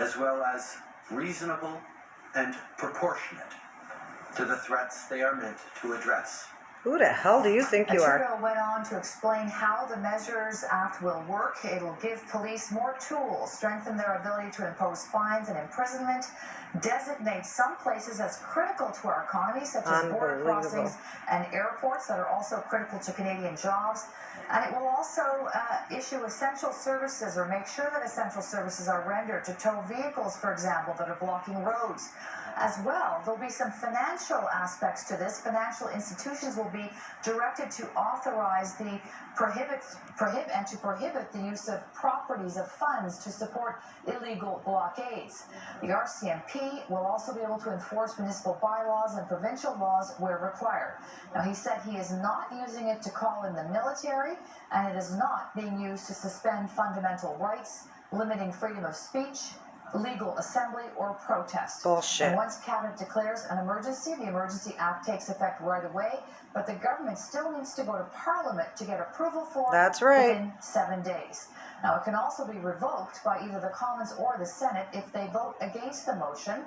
as well as reasonable and proportionate to the threats they are meant to address. Who the hell do you think you are? Trudeau went on to explain how the Measures Act will work. It'll give police more tools, strengthen their ability to impose fines and imprisonment, designate some places as critical to our economy, such as border crossings and airports that are also critical to Canadian jobs. And it will also issue essential services, or make sure that essential services are rendered to tow vehicles, for example, that are blocking roads. As well, there'll be some financial aspects to this. Financial institutions will be directed to authorize the prohibit the use of properties of funds to support illegal blockades. The RCMP will also be able to enforce municipal bylaws and provincial laws where required. Now, he said he is not using it to call in the military, and it is not being used to suspend fundamental rights, limiting freedom of speech, legal assembly, or protest. Bullshit. And once Cabinet declares an emergency, the Emergency Act takes effect right away, but the government still needs to go to Parliament to get approval for it within 7 days. Now, it can also be revoked by either the Commons or the Senate if they vote against the motion.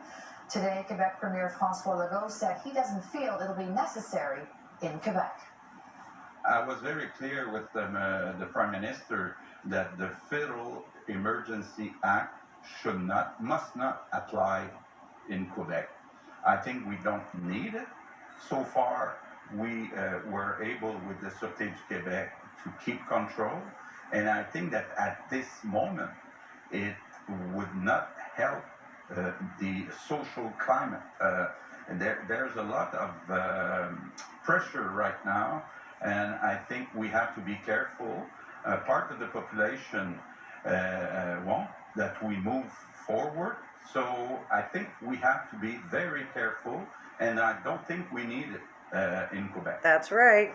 Today, Quebec Premier François Legault said he doesn't feel it'll be necessary in Quebec. I was very clear with the Prime Minister that the Federal Emergency Act must not apply in Quebec. I think we don't need it. So far, we were able with the Sûreté du Québec to keep control, and I think that at this moment, it would not help the social climate. There's a lot of pressure right now, and I think we have to be careful. Part of the population won't that we move forward. So I think we have to be very careful, and I don't think we need it in Quebec. That's right.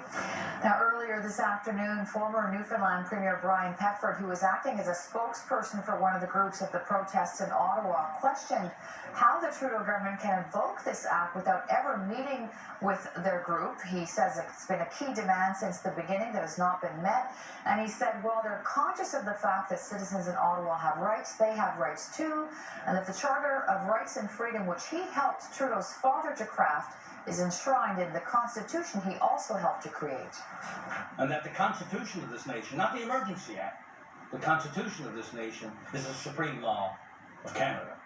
Now, earlier this afternoon, former Newfoundland Premier Brian Peckford, who was acting as a spokesperson for one of the groups at the protests in Ottawa, questioned how the Trudeau government can invoke this act without ever meeting with their group. He says it's been a key demand since the beginning that has not been met. And he said, well, they're conscious of the fact that citizens in Ottawa have rights, they have rights too, and that the Charter of Rights and Freedom, which he helped Trudeau's father to craft, is enshrined in the Constitution he also helped to create. And that the Constitution of this nation, not the Emergency Act, the Constitution of this nation is the supreme law of Canada.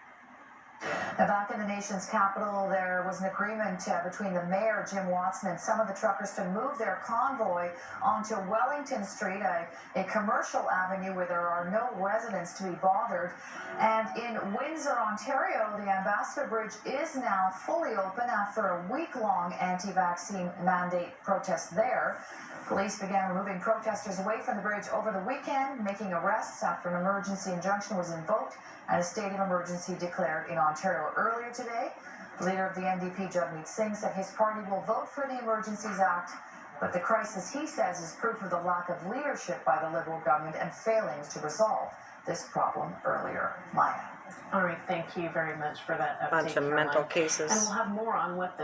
Now, back in the nation's capital, there was an agreement between the mayor, Jim Watson, and some of the truckers to move their convoy onto Wellington Street, a commercial avenue where there are no residents to be bothered. And in Windsor, Ontario, the Ambassador Bridge is now fully open after a week-long anti-vaccine mandate protest there. Police began removing protesters away from the bridge over the weekend, making arrests after an emergency injunction was invoked and a state of emergency declared in Ontario earlier today. The leader of the NDP, Jagmeet Singh, said his party will vote for the Emergencies Act, but the crisis, he says, is proof of the lack of leadership by the Liberal government and failings to resolve this problem earlier. Maya. All right, thank you very much for that update, Bunch of mental cases. And we'll have more on what the